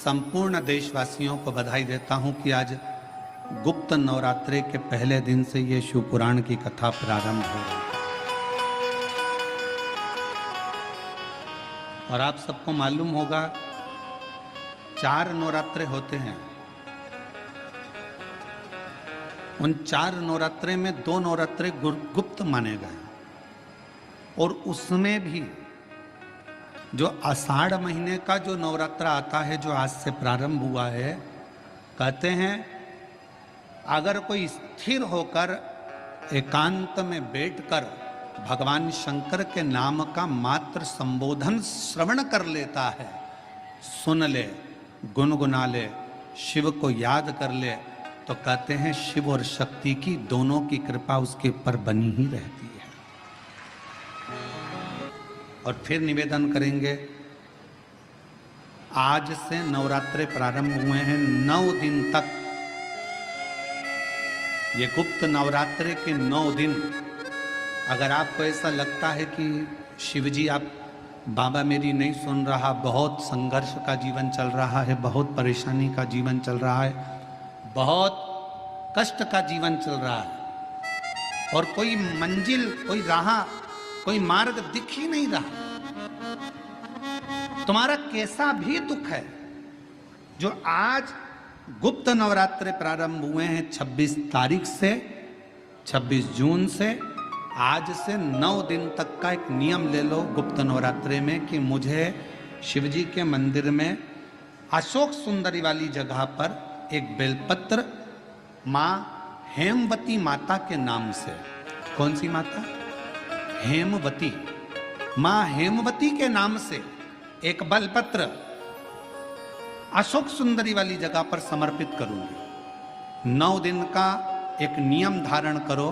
संपूर्ण देशवासियों को बधाई देता हूं कि आज गुप्त नवरात्रे के पहले दिन से ये शिव पुराण की कथा प्रारंभ हो रही है। और आप सबको मालूम होगा 4 नवरात्रे होते हैं। उन 4 नवरात्रे में 2 नवरात्रे गुप्त माने गए और उसमें भी जो आषाढ़ महीने का जो नवरात्रा आता है, जो आज से प्रारंभ हुआ है, कहते हैं अगर कोई स्थिर होकर एकांत में बैठकर भगवान शंकर के नाम का मात्र संबोधन श्रवण कर लेता है, सुन ले, गुनगुना ले, शिव को याद कर ले, तो कहते हैं शिव और शक्ति की दोनों की कृपा उसके ऊपर बनी ही रहती है। और फिर निवेदन करेंगे, आज से नवरात्रे प्रारंभ हुए हैं। 9 दिन तक ये गुप्त नवरात्रे के 9 दिन, अगर आपको ऐसा लगता है कि शिवजी आप बाबा मेरी नहीं सुन रहा, बहुत संघर्ष का जीवन चल रहा है, बहुत परेशानी का जीवन चल रहा है, बहुत कष्ट का जीवन चल रहा है और कोई मंजिल, कोई राह, कोई मार्ग दिख ही नहीं रहा, तुम्हारा कैसा भी दुख है, जो आज गुप्त नवरात्रे प्रारंभ हुए हैं 26 तारीख से, 26 जून से, आज से 9 दिन तक का एक नियम ले लो गुप्त नवरात्रे में कि मुझे शिवजी के मंदिर में अशोक सुंदरी वाली जगह पर एक बेलपत्र माँ हेमवती माता के नाम से, कौन सी माता? हेमवती, माँ हेमवती के नाम से एक बेलपत्र अशोक सुंदरी वाली जगह पर समर्पित करूंगी। 9 दिन का एक नियम धारण करो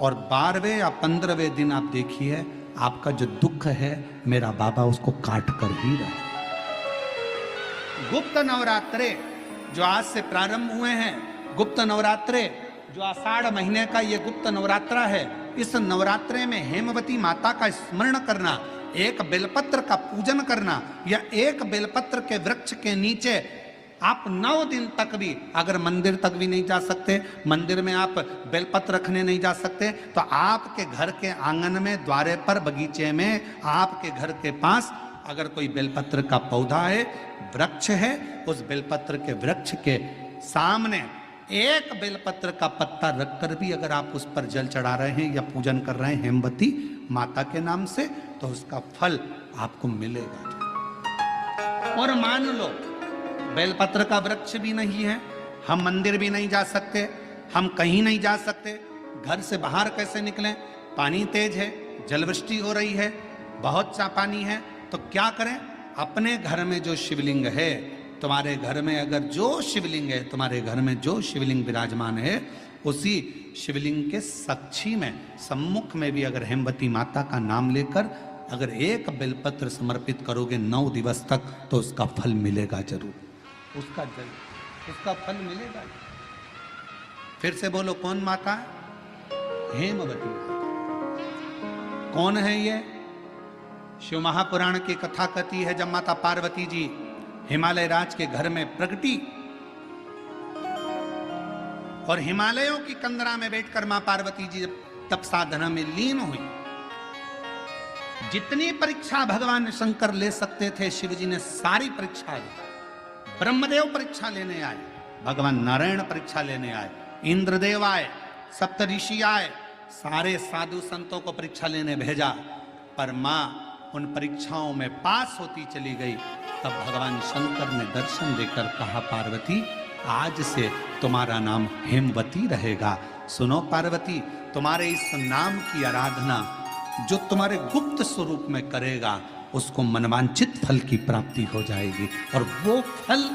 और 12वें या 15वें दिन आप देखिए आपका जो दुख है मेरा बाबा उसको काट कर ही रहे। गुप्त नवरात्रे जो आज से प्रारंभ हुए हैं, गुप्त नवरात्रे जो आषाढ़ महीने का ये गुप्त नवरात्रा है, इस नवरात्रे में हेमवती माता का स्मरण करना, एक बेलपत्र का पूजन करना या एक बेलपत्र के वृक्ष के नीचे आप 9 दिन तक भी, अगर मंदिर तक भी नहीं जा सकते, मंदिर में आप बेलपत्र रखने नहीं जा सकते, तो आपके घर के आंगन में, द्वारे पर, बगीचे में, आपके घर के पास अगर कोई बेलपत्र का पौधा है, वृक्ष है, उस बेलपत्र के वृक्ष के सामने एक बेलपत्र का पत्ता रखकर भी अगर आप उस पर जल चढ़ा रहे हैं या पूजन कर रहे हैं हेमवती माता के नाम से, तो उसका फल आपको मिलेगा। और मान लो बेलपत्र का वृक्ष भी नहीं है, हम मंदिर भी नहीं जा सकते, हम कहीं नहीं जा सकते, घर से बाहर कैसे निकलें, पानी तेज है, जलवृष्टि हो रही है, बहुत सा पानी है, तो क्या करें? अपने घर में जो शिवलिंग है, तुम्हारे घर में अगर जो शिवलिंग है, तुम्हारे घर में जो शिवलिंग विराजमान है, उसी शिवलिंग के साक्षी में, सम्मुख में भी अगर हेमवती माता का नाम लेकर अगर एक बेलपत्र समर्पित करोगे 9 दिवस तक, तो उसका फल मिलेगा जरूर, उसका फल मिलेगा। फिर से बोलो, कौन माता है? हेमवती माता। कौन है ये? शिव महापुराण की कथा कहती है, जब माता पार्वती जी हिमालय राज के घर में प्रगटी और हिमालयों की कंदरा में बैठकर मां पार्वती जी तप साधना में लीन हुई, जितनी परीक्षा भगवान शंकर ले सकते थे, शिवजी ने सारी परीक्षा ली। ब्रह्मदेव परीक्षा लेने आए, भगवान नारायण परीक्षा लेने आए, इंद्रदेव आए, सप्तऋषि आए, सारे साधु संतों को परीक्षा लेने भेजा, पर मां उन परीक्षाओं में पास होती चली गई। तब भगवान शंकर ने दर्शन देकर कहा, पार्वती आज से तुम्हारा नाम हेमवती रहेगा। सुनो पार्वती, तुम्हारे इस नाम की आराधना जो तुम्हारे गुप्त स्वरूप में करेगा, उसको मनवांचित फल की प्राप्ति हो जाएगी। और वो फल,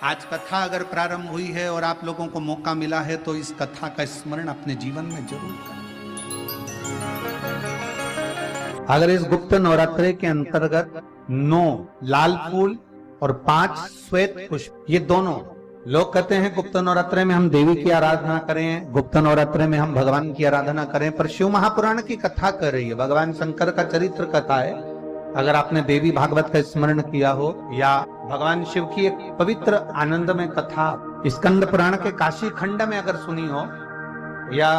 आज कथा अगर प्रारंभ हुई है और आप लोगों को मौका मिला है, तो इस कथा का स्मरण अपने जीवन में जरूर करें। अगर इस गुप्त नवरात्रे के अंतर्गत 9 लाल फूल और 5 श्वेत पुष्प, ये दोनों, लोग कहते हैं गुप्त नवरात्रे में हम देवी की आराधना करें, गुप्त नवरात्रे में हम भगवान की आराधना करें, पर शिव महापुराण की कथा कर रही है, भगवान शंकर का चरित्र कथा है। अगर आपने देवी भागवत का स्मरण किया हो या भगवान शिव की एक पवित्र आनंदमय कथा स्कंद पुराण के काशी खंड में अगर सुनी हो या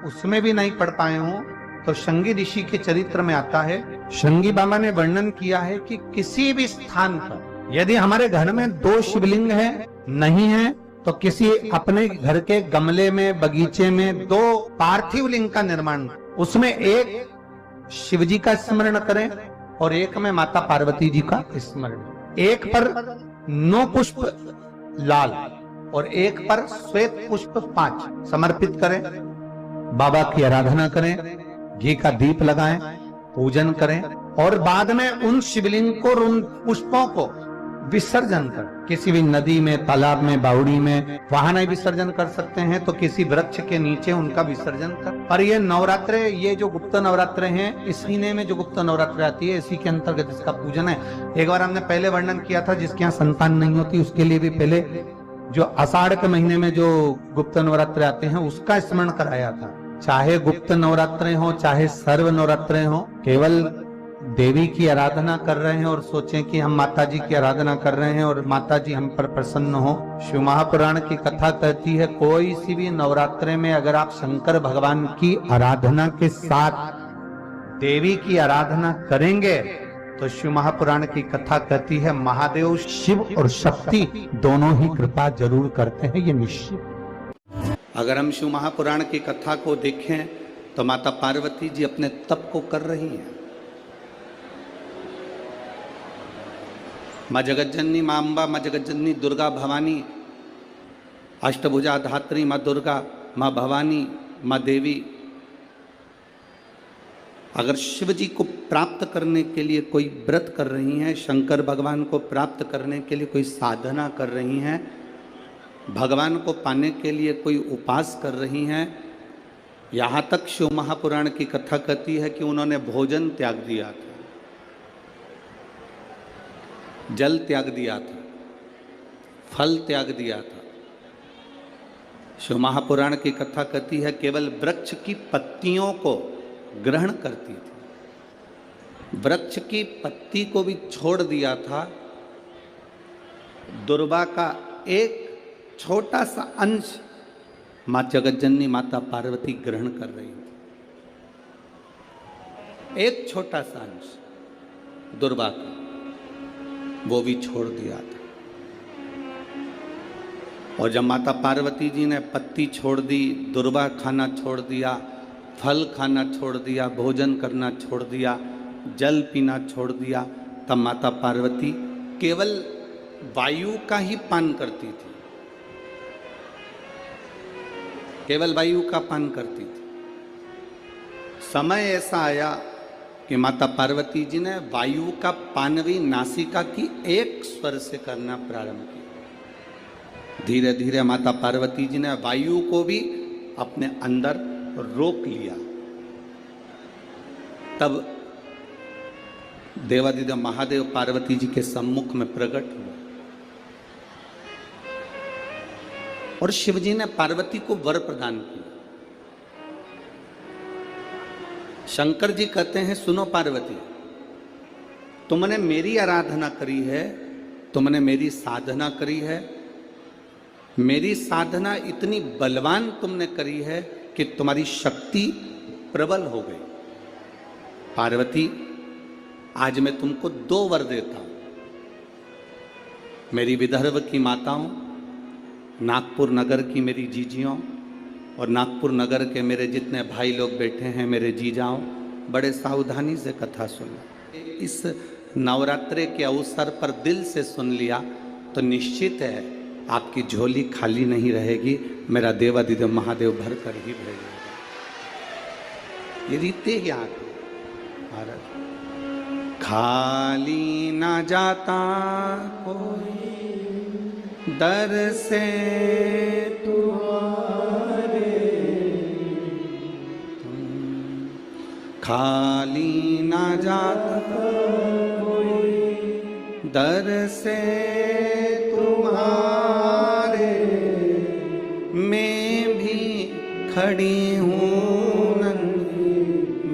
उसमें भी नहीं पढ़ पाए हो तो शंगी ऋषि के चरित्र में आता है। शंगी बाबा ने वर्णन किया है कि किसी भी स्थान पर यदि हमारे घर में 2 शिवलिंग है नहीं है तो किसी अपने घर के गमले में बगीचे में 2 पार्थिव लिंग का निर्माण, उसमें एक शिव जी का स्मरण करें और एक में माता पार्वती जी का स्मरण, एक पर 9 पुष्प लाल और एक पर श्वेत पुष्प 5 समर्पित करें, बाबा की आराधना करें, घी का दीप लगाएं, पूजन करें और बाद में उन शिवलिंग को और उन पुष्पों को विसर्जन कर, किसी भी नदी में, तालाब में, बावड़ी में, वहां नहीं विसर्जन कर सकते हैं तो किसी वृक्ष के नीचे उनका विसर्जन कर। और ये नवरात्रे, ये जो गुप्त नवरात्रे हैं, इस महीने में जो गुप्त नवरात्रे आती है इसी के अंतर्गत इसका पूजन है। एक बार हमने पहले वर्णन किया था जिसके यहाँ संतान नहीं होती उसके लिए भी पहले जो आषाढ़ के महीने में जो गुप्त नवरात्रे आते हैं उसका स्मरण कराया था। चाहे गुप्त नवरात्रे हो चाहे सर्व नवरात्रे हो, केवल देवी की आराधना कर रहे हैं और सोचें कि हम माता जी की आराधना कर रहे हैं और माता जी हम पर प्रसन्न हो। शिव महापुराण की कथा कहती है कोई सी भी नवरात्रे में अगर आप शंकर भगवान की आराधना के साथ देवी की आराधना करेंगे तो शिव महापुराण की कथा कहती है महादेव शिव और शक्ति दोनों ही कृपा जरूर करते हैं, ये निश्चित। अगर हम शिव महापुराण की कथा को देखें तो माता पार्वती जी अपने तप को कर रही हैं। माँ जगज्जननी, माँ अम्बा, माँ जगज्जननी दुर्गा भवानी, अष्टभुजा धात्री माँ दुर्गा, माँ भवानी, माँ देवी अगर शिव जी को प्राप्त करने के लिए कोई व्रत कर रही हैं, शंकर भगवान को प्राप्त करने के लिए कोई साधना कर रही हैं, भगवान को पाने के लिए कोई उपास कर रही हैं, यहाँ तक शिव महापुराण की कथा कहती है कि उन्होंने भोजन त्याग दिया था, जल त्याग दिया था, फल त्याग दिया था। शिव महापुराण की कथा कहती है केवल वृक्ष की पत्तियों को ग्रहण करती थी, वृक्ष की पत्ती को भी छोड़ दिया था। दुर्वा का एक छोटा सा अंश मां जगज्जननी माता पार्वती ग्रहण कर रही थी, एक छोटा सा अंश दुर्वा का वो भी छोड़ दिया था। और जब माता पार्वती जी ने पत्ती छोड़ दी, दुर्वा खाना छोड़ दिया, फल खाना छोड़ दिया, भोजन करना छोड़ दिया, जल पीना छोड़ दिया, तब माता पार्वती केवल वायु का ही पान करती थी, केवल वायु का पान करती थी। समय ऐसा आया कि माता पार्वती जी ने वायु का पान भी नासिका की एक स्वर से करना प्रारंभ किया। धीरे धीरे माता पार्वती जी ने वायु को भी अपने अंदर रोक लिया। तब देवादिदेव महादेव पार्वती जी के सम्मुख में प्रकट हुआ और शिव जी ने पार्वती को वर प्रदान किया। शंकर जी कहते हैं सुनो पार्वती, तुमने मेरी आराधना करी है, तुमने मेरी साधना करी है, मेरी साधना इतनी बलवान तुमने करी है कि तुम्हारी शक्ति प्रबल हो गई। पार्वती आज मैं तुमको 2 वर देता हूं। मेरी विदर्भ की माताओं, नागपुर नगर की मेरी जीजियों और नागपुर नगर के मेरे जितने भाई लोग बैठे हैं, मेरे जीजाओं, बड़े सावधानी से कथा सुनो। इस नवरात्रे के अवसर पर दिल से सुन लिया तो निश्चित है आपकी झोली खाली नहीं रहेगी, मेरा देवादिदेव महादेव भर कर ही भेजेगा। ये रीते ही आगे भारत खाली ना जाता कोई दर से तुम्हारे, खाली ना जाता कोई दर से तुम्हारे, मैं भी खड़ी हूँ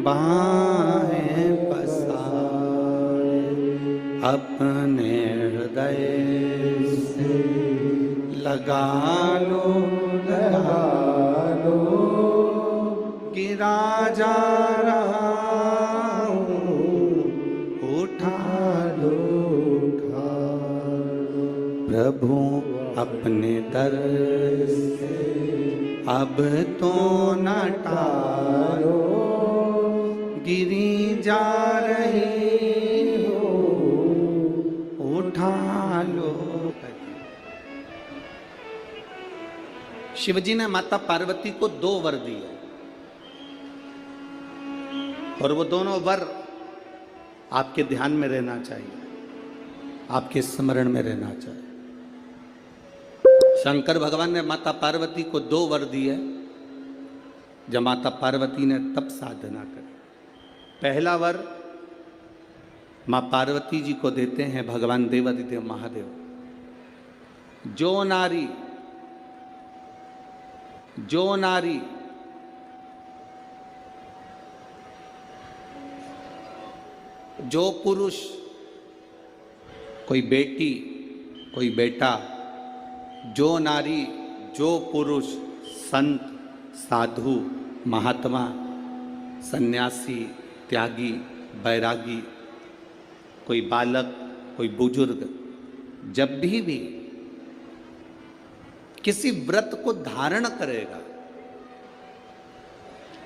बाहें पसारे, अपने हृदय लगा लो, गिरा जा रहा हूँ, उठा लो, प्रभु अपने दर से अब तो न टालो, गिरी जा रही हो, उठा लो। शिवजी ने माता पार्वती को 2 वर दिए और वो दोनों वर आपके ध्यान में रहना चाहिए, आपके स्मरण में रहना चाहिए। शंकर भगवान ने माता पार्वती को 2 वर दिए जब माता पार्वती ने तप साधना करी। पहला वर मां पार्वती जी को देते हैं भगवान देवादिदेव महादेव, जो नारी जो पुरुष, कोई बेटी कोई बेटा, जो नारी जो पुरुष, संत साधु महात्मा सन्यासी त्यागी बैरागी, कोई बालक कोई बुजुर्ग, जब भी किसी व्रत को धारण करेगा,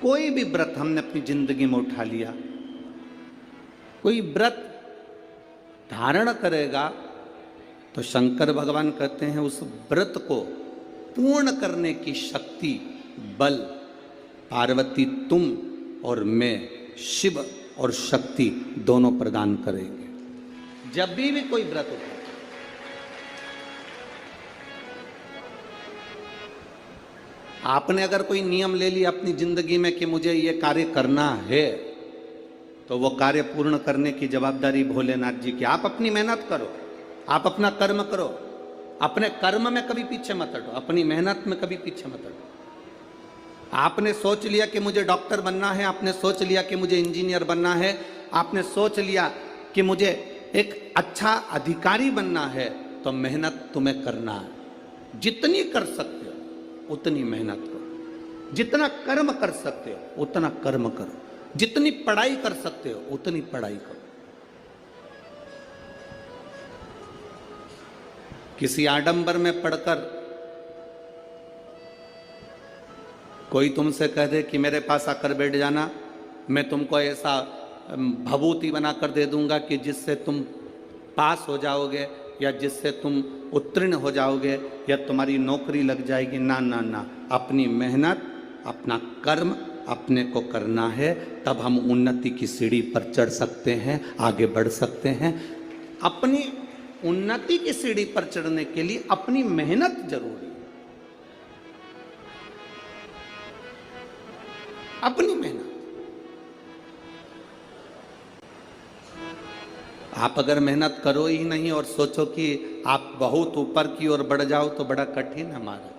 कोई भी व्रत हमने अपनी जिंदगी में उठा लिया, कोई व्रत धारण करेगा तो शंकर भगवान कहते हैं उस व्रत को पूर्ण करने की शक्ति बल पार्वती तुम और मैं शिव और शक्ति दोनों प्रदान करेंगे। जब भी कोई व्रत उठा, आपने अगर कोई नियम ले लिया अपनी जिंदगी में कि मुझे ये कार्य करना है, तो वो कार्य पूर्ण करने की जवाबदारी भोलेनाथ जी की। आप अपनी मेहनत करो, आप अपना कर्म करो, अपने कर्म में कभी पीछे मत हटो, अपनी मेहनत में कभी पीछे मत हटो। आपने सोच लिया कि मुझे डॉक्टर बनना है, आपने सोच लिया कि मुझे इंजीनियर बनना है, आपने सोच लिया कि मुझे एक अच्छा अधिकारी बनना है, तो मेहनत तुम्हें करना है। जितनी कर सकते हो उतनी मेहनत करो, जितना कर्म कर सकते हो उतना कर्म करो, जितनी पढ़ाई कर सकते हो उतनी पढ़ाई करो। किसी आडंबर में पढ़कर कोई तुमसे कह दे कि मेरे पास आकर बैठ जाना, मैं तुमको ऐसा भभूति बनाकर दे दूंगा कि जिससे तुम पास हो जाओगे या जिससे तुम उत्तीर्ण हो जाओगे या तुम्हारी नौकरी लग जाएगी। ना ना ना, अपनी मेहनत अपना कर्म अपने को करना है, तब हम उन्नति की सीढ़ी पर चढ़ सकते हैं, आगे बढ़ सकते हैं। अपनी उन्नति की सीढ़ी पर चढ़ने के लिए अपनी मेहनत जरूरी है, अपनी मेहनत। आप अगर मेहनत करो ही नहीं और सोचो कि आप बहुत ऊपर की ओर बढ़ जाओ तो बड़ा कठिन है हमारा।